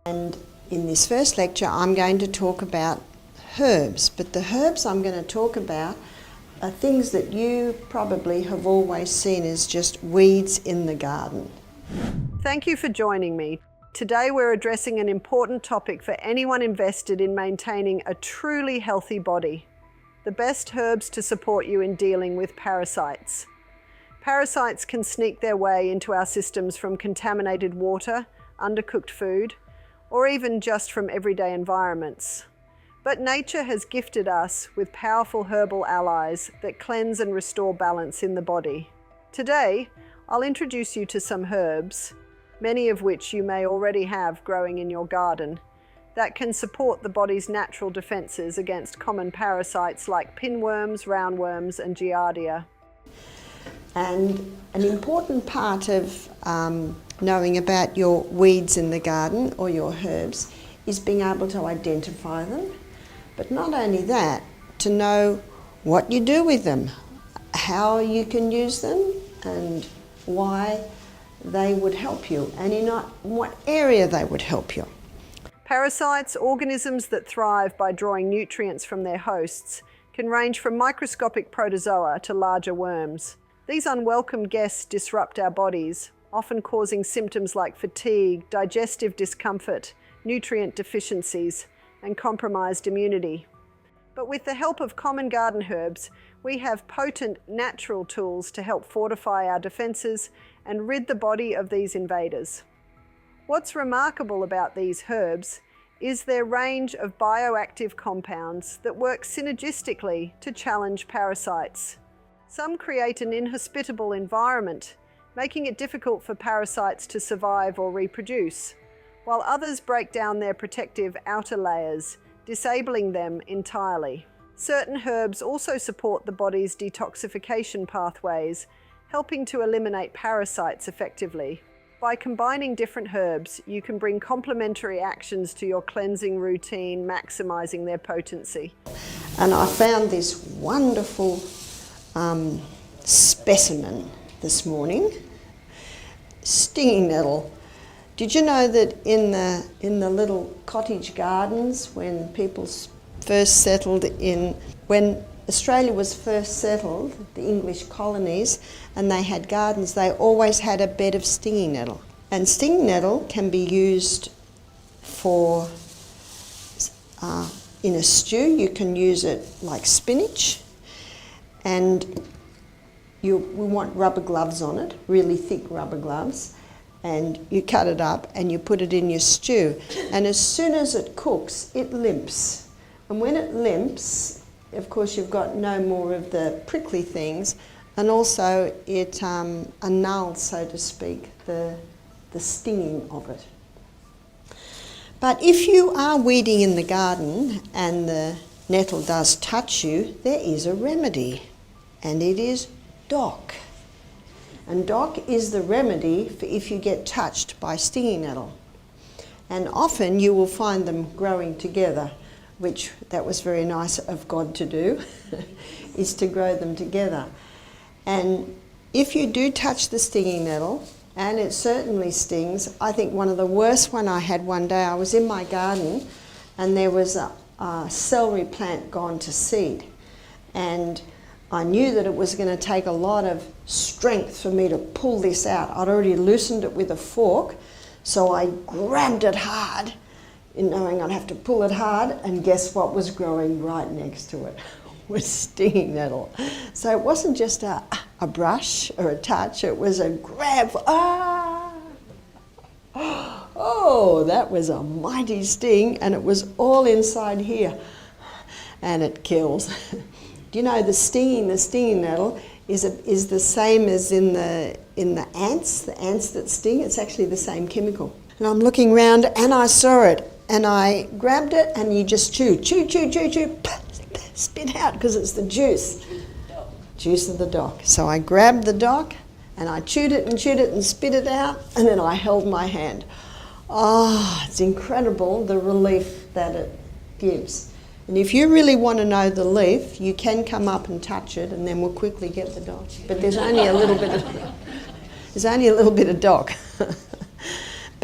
And in this first lecture I'm going to talk about herbs, but the herbs I'm going to talk about are things that you probably have always seen as just weeds in the garden. Thank you for joining me. Today we're addressing an important topic for anyone invested in maintaining a truly healthy body. The best herbs to support you in dealing with parasites. Parasites can sneak their way into our systems from contaminated water, undercooked food, or even just from everyday environments. But nature has gifted us with powerful herbal allies that cleanse and restore balance in the body. Today, I'll introduce you to some herbs, many of which you may already have growing in your garden, that can support the body's natural defenses against common parasites like pinworms, roundworms, and giardia. And an important part of knowing about your weeds in the garden or your herbs is being able to identify them. But not only that, to know what you do with them, how you can use them, and why they would help you, and in what area they would help you. Parasites, organisms that thrive by drawing nutrients from their hosts, can range from microscopic protozoa to larger worms. These unwelcome guests disrupt our bodies, often causing symptoms like fatigue, digestive discomfort, nutrient deficiencies, and compromised immunity. But with the help of common garden herbs, we have potent natural tools to help fortify our defenses and rid the body of these invaders. What's remarkable about these herbs is their range of bioactive compounds that work synergistically to challenge parasites. Some create an inhospitable environment, making it difficult for parasites to survive or reproduce, while others break down their protective outer layers, disabling them entirely. Certain herbs also support the body's detoxification pathways, helping to eliminate parasites effectively. By combining different herbs, you can bring complementary actions to your cleansing routine, maximizing their potency. And I found this wonderful specimen this morning, stinging nettle. Did you know that in the little cottage gardens when people first settled when Australia was first settled, the English colonies, and they had gardens, they always had a bed of stinging nettle. And stinging nettle can be used for, in a stew, you can use it like spinach, and we want rubber gloves on it, really thick rubber gloves. And you cut it up and you put it in your stew. And as soon as it cooks, it limps. And when it limps, of course, you've got no more of the prickly things, and also it annuls, so to speak, the stinging of it. But if you are weeding in the garden and the nettle does touch you, there is a remedy, and it is dock. And dock is the remedy for if you get touched by stinging nettle. And often you will find them growing together, which that was very nice of God to do, is to grow them together. And if you do touch the stinging nettle, and it certainly stings, I think one of the worst one I had one day, I was in my garden and there was a celery plant gone to seed. And I knew that it was going to take a lot of strength for me to pull this out. I'd already loosened it with a fork, so I grabbed it hard, knowing I'd have to pull it hard, and guess what was growing right next to it? Was stinging nettle. So it wasn't just a brush or a touch, it was a grab. Oh, that was a mighty sting, and it was all inside here, and it kills. You know, the stinging nettle is the same as in the ants that sting. It's actually the same chemical. And I'm looking around and I saw it and I grabbed it, and you just chew, spit out, because it's the juice of the dock. So I grabbed the dock and I chewed it and spit it out, and then I held my hand. Oh, it's incredible the relief that it gives. And if you really want to know the leaf, you can come up and touch it, and then we'll quickly get the dock. But there's only a little bit of dock.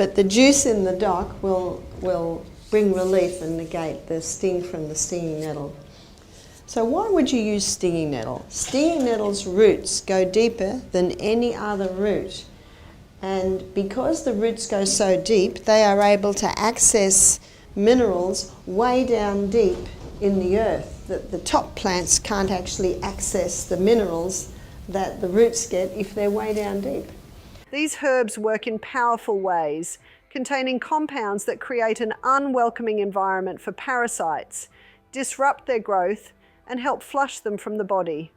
But the juice in the dock will bring relief and negate the sting from the stinging nettle. So why would you use stinging nettle? Stinging nettle's roots go deeper than any other root. And because the roots go so deep, they are able to access minerals way down deep in the earth. The top plants can't actually access the minerals that the roots get if they're way down deep. These herbs work in powerful ways, containing compounds that create an unwelcoming environment for parasites, disrupt their growth, and help flush them from the body.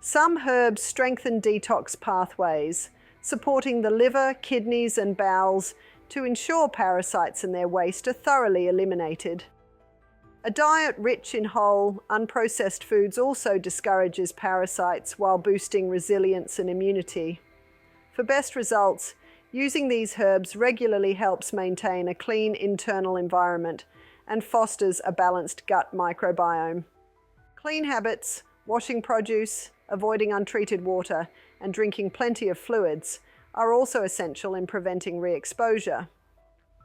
Some herbs strengthen detox pathways, supporting the liver, kidneys, and bowels to ensure parasites and their waste are thoroughly eliminated. A diet rich in whole, unprocessed foods also discourages parasites while boosting resilience and immunity. For best results, using these herbs regularly helps maintain a clean internal environment and fosters a balanced gut microbiome. Clean habits, washing produce, avoiding untreated water, and drinking plenty of fluids are also essential in preventing re-exposure.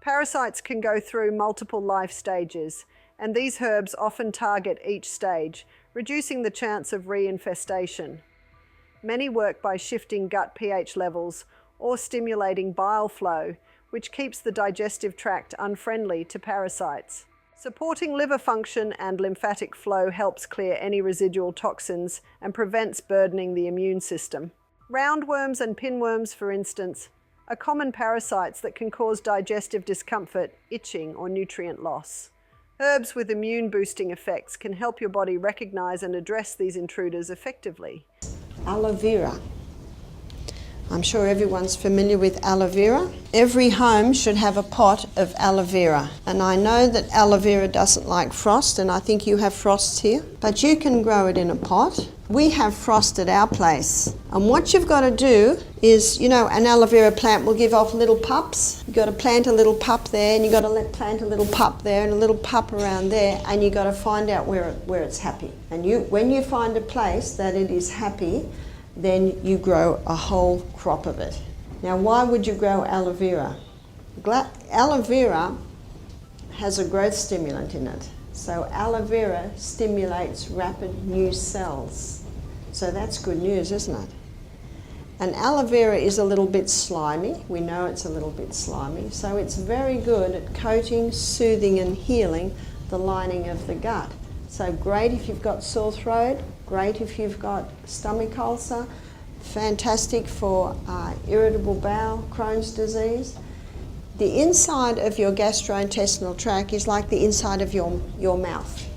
Parasites can go through multiple life stages, and these herbs often target each stage, reducing the chance of reinfestation. Many work by shifting gut pH levels or stimulating bile flow, which keeps the digestive tract unfriendly to parasites. Supporting liver function and lymphatic flow helps clear any residual toxins and prevents burdening the immune system. Roundworms and pinworms, for instance, are common parasites that can cause digestive discomfort, itching, or nutrient loss. Herbs with immune-boosting effects can help your body recognize and address these intruders effectively. Aloe vera. I'm sure everyone's familiar with aloe vera. Every home should have a pot of aloe vera. And I know that aloe vera doesn't like frost, and I think you have frosts here, but you can grow it in a pot. We have frost at our place. And what you've got to do is, you know, an aloe vera plant will give off little pups. You've got to plant a little pup there, and you've got to plant a little pup there, and a little pup around there, and you've got to find out where it's happy. And when you find a place that it is happy, then you grow a whole crop of it. Now, why would you grow aloe vera? Aloe vera has a growth stimulant in it. So aloe vera stimulates rapid new cells. So that's good news, isn't it? And aloe vera is a little bit slimy. We know it's a little bit slimy. So it's very good at coating, soothing, and healing the lining of the gut. So great if you've got sore throat, great if you've got stomach ulcer, fantastic for irritable bowel, Crohn's disease. The inside of your gastrointestinal tract is like the inside of your mouth.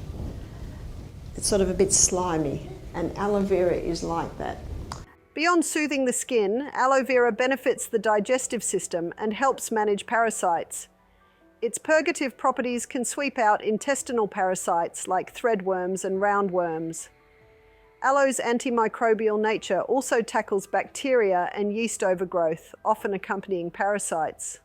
It's sort of a bit slimy, and aloe vera is like that. Beyond soothing the skin, aloe vera benefits the digestive system and helps manage parasites. Its purgative properties can sweep out intestinal parasites like threadworms and roundworms. Aloe's antimicrobial nature also tackles bacteria and yeast overgrowth, often accompanying parasites.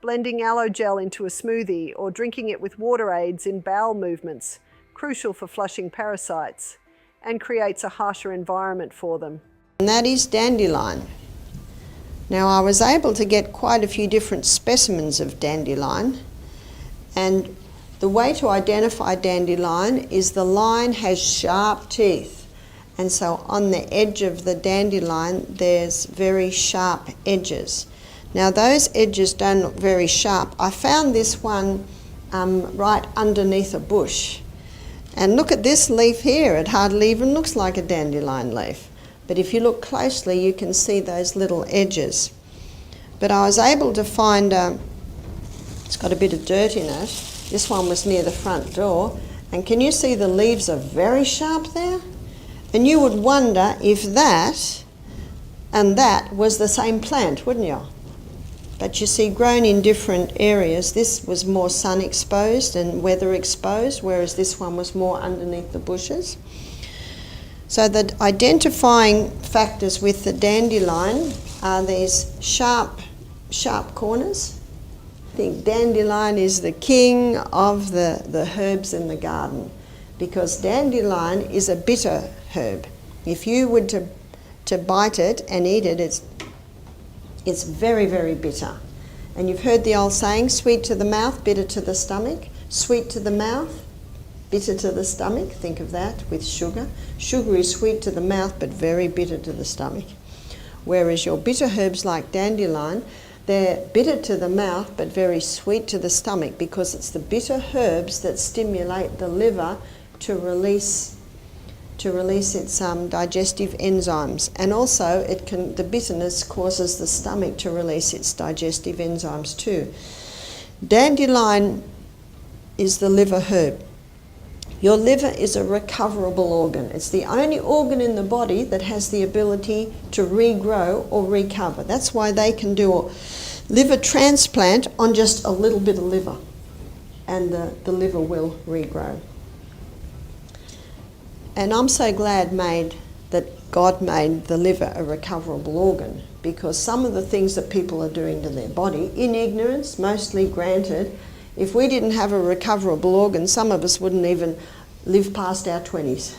Blending aloe gel into a smoothie or drinking it with water aids in bowel movements, crucial for flushing parasites, and creates a harsher environment for them. And that is dandelion. Now, I was able to get quite a few different specimens of dandelion, and the way to identify dandelion is the line has sharp teeth, and so on the edge of the dandelion there's very sharp edges. Now those edges don't look very sharp. I found this one right underneath a bush, and look at this leaf here, it hardly even looks like a dandelion leaf, but if you look closely you can see those little edges. But I was able to find it's got a bit of dirt in it. This one was near the front door, and can you see the leaves are very sharp there? And you would wonder if that and that was the same plant, wouldn't you? But you see, grown in different areas, this was more sun exposed and weather exposed, whereas this one was more underneath the bushes. So the identifying factors with the dandelion are these sharp corners. I think dandelion is the king of the herbs in the garden, because dandelion is a bitter herb. If you were to bite it and eat it, it's very, very bitter. And you've heard the old saying, sweet to the mouth, bitter to the stomach. Sweet to the mouth, bitter to the stomach. Think of that with sugar. Sugar is sweet to the mouth but very bitter to the stomach. Whereas your bitter herbs like dandelion, they're bitter to the mouth but very sweet to the stomach, because it's the bitter herbs that stimulate the liver to release its digestive enzymes. And also the bitterness causes the stomach to release its digestive enzymes too. Dandelion is the liver herb. Your liver is a recoverable organ. It's the only organ in the body that has the ability to regrow or recover. That's why they can do a liver transplant on just a little bit of liver, and the liver will regrow. And I'm so glad that God made the liver a recoverable organ, because some of the things that people are doing to their body, in ignorance, mostly granted, if we didn't have a recoverable organ, some of us wouldn't even live past our 20s.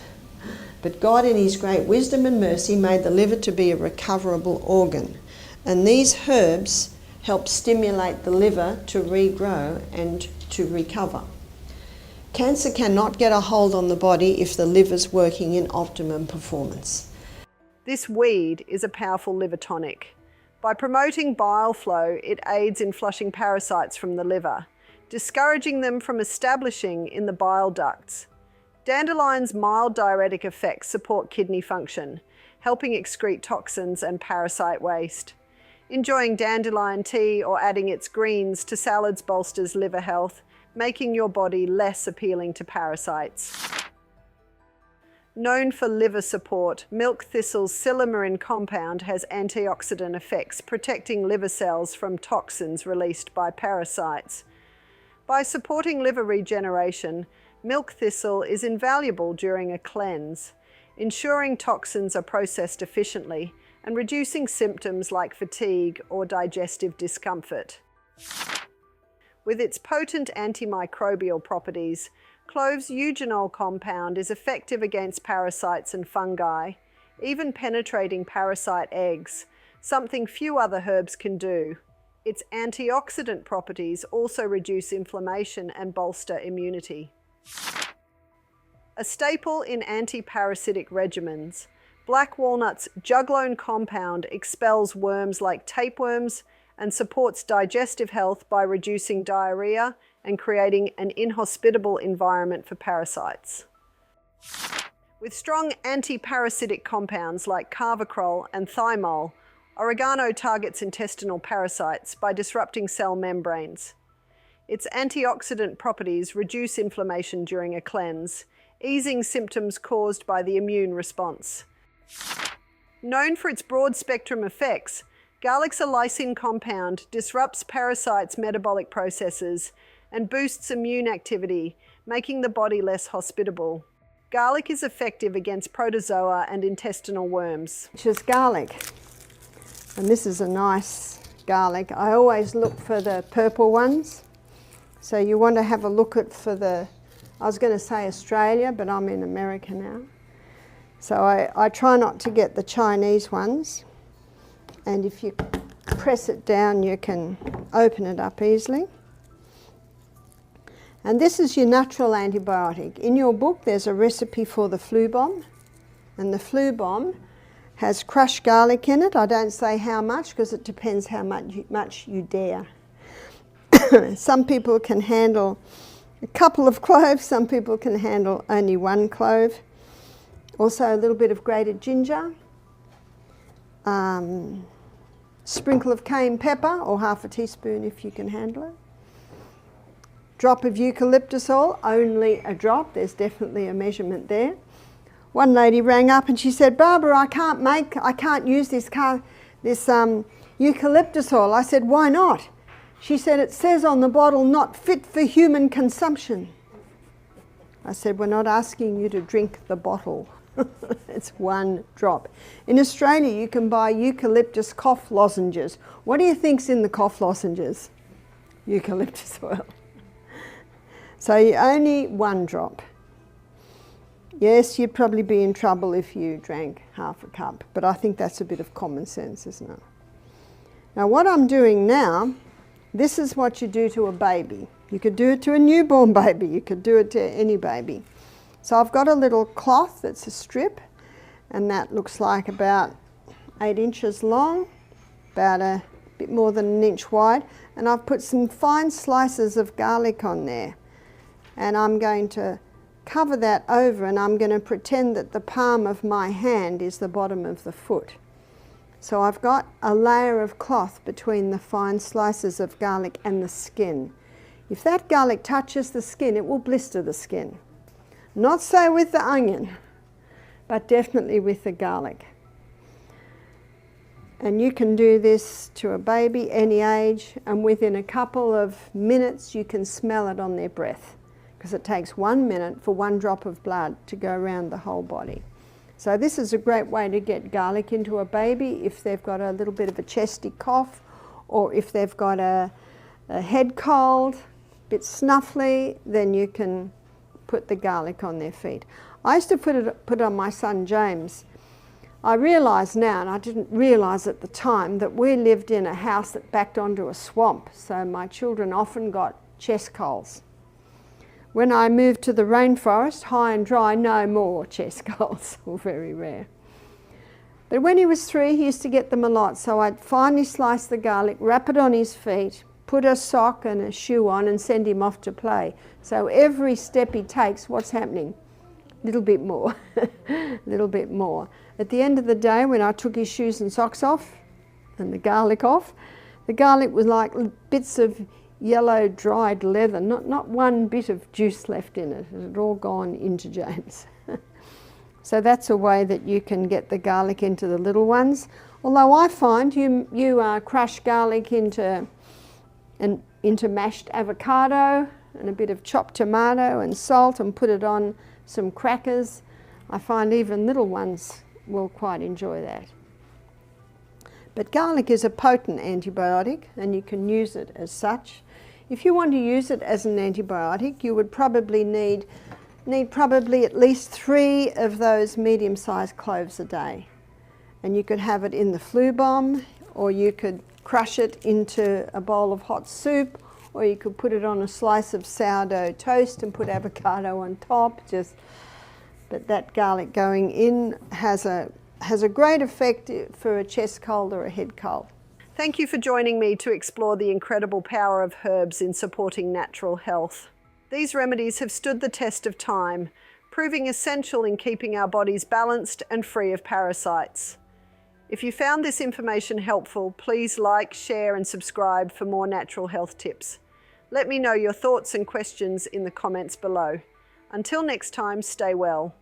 But God, in His great wisdom and mercy, made the liver to be a recoverable organ. And these herbs help stimulate the liver to regrow and to recover. Cancer cannot get a hold on the body if the liver's working in optimum performance. This weed is a powerful liver tonic. By promoting bile flow, it aids in flushing parasites from the liver, discouraging them from establishing in the bile ducts. Dandelion's mild diuretic effects support kidney function, helping excrete toxins and parasite waste. Enjoying dandelion tea or adding its greens to salads bolsters liver health, making your body less appealing to parasites. Known for liver support, milk thistle's silymarin compound has antioxidant effects, protecting liver cells from toxins released by parasites. By supporting liver regeneration, milk thistle is invaluable during a cleanse, ensuring toxins are processed efficiently and reducing symptoms like fatigue or digestive discomfort. With its potent antimicrobial properties, clove's eugenol compound is effective against parasites and fungi, even penetrating parasite eggs, something few other herbs can do. Its antioxidant properties also reduce inflammation and bolster immunity. A staple in anti-parasitic regimens, black walnut's juglone compound expels worms like tapeworms and supports digestive health by reducing diarrhea and creating an inhospitable environment for parasites. With strong anti-parasitic compounds like carvacrol and thymol, oregano targets intestinal parasites by disrupting cell membranes. Its antioxidant properties reduce inflammation during a cleanse, easing symptoms caused by the immune response. Known for its broad-spectrum effects, garlic's a lysine compound disrupts parasites' metabolic processes and boosts immune activity, making the body less hospitable. Garlic is effective against protozoa and intestinal worms. Which is garlic. And this is a nice garlic. I always look for the purple ones. So you want to have a look at I was going to say Australia, but I'm in America now. So I try not to get the Chinese ones. And if you press it down, you can open it up easily. And this is your natural antibiotic. In your book, there's a recipe for the flu bomb. And the flu bomb has crushed garlic in it. I don't say how much because it depends how much you dare. Some people can handle a couple of cloves, some people can handle only one clove. Also a little bit of grated ginger, sprinkle of cayenne pepper or half a teaspoon if you can handle it. Drop of eucalyptus oil, only a drop, there's definitely a measurement there. One lady rang up and she said, Barbara, I can't use this eucalyptus oil. I said, why not? She said, it says on the bottle, not fit for human consumption. I said, we're not asking you to drink the bottle. It's one drop. In Australia, you can buy eucalyptus cough lozenges. What do you think's in the cough lozenges? Eucalyptus oil. So only one drop. Yes, you'd probably be in trouble if you drank half a cup, but I think that's a bit of common sense, isn't it? Now what I'm doing now This is what you do to a baby. You could do it to a newborn baby, you could do it to any baby. So I've got a little cloth that's a strip, and that looks like about 8 inches long, about a bit more than an inch wide, and I've put some fine slices of garlic on there. And I'm going to cover that over, and I'm going to pretend that the palm of my hand is the bottom of the foot. So I've got a layer of cloth between the fine slices of garlic and the skin. If that garlic touches the skin, it will blister the skin. Not so with the onion, but definitely with the garlic. And you can do this to a baby any age, and within a couple of minutes you can smell it on their breath, because it takes 1 minute for 1 drop of blood to go around the whole body. So this is a great way to get garlic into a baby if they've got a little bit of a chesty cough, or if they've got a head cold, a bit snuffly, then you can put the garlic on their feet. I used to put it on my son James. I realise now, and I didn't realise at the time, that we lived in a house that backed onto a swamp, so my children often got chest colds. When I moved to the rainforest, high and dry, no more chest colds, or very rare. But when he was 3, he used to get them a lot, so I'd finely slice the garlic, wrap it on his feet, put a sock and a shoe on, and send him off to play. So every step he takes, what's happening? A little bit more, a little bit more. At the end of the day, when I took his shoes and socks off, and the garlic off, the garlic was like bits of yellow dried leather, not one bit of juice left in it. It had all gone into James. So that's a way that you can get the garlic into the little ones. Although I find you crush garlic into mashed avocado and a bit of chopped tomato and salt, and put it on some crackers. I find even little ones will quite enjoy that. But garlic is a potent antibiotic, and you can use it as such. If you want to use it as an antibiotic, you would probably need probably at least 3 of those medium-sized cloves a day. And you could have it in the flu bomb, or you could crush it into a bowl of hot soup, or you could put it on a slice of sourdough toast and put avocado on top. But that garlic going in has a great effect for a chest cold or a head cold. Thank you for joining me to explore the incredible power of herbs in supporting natural health. These remedies have stood the test of time, proving essential in keeping our bodies balanced and free of parasites. If you found this information helpful, please like, share and subscribe for more natural health tips. Let me know your thoughts and questions in the comments below. Until next time, stay well.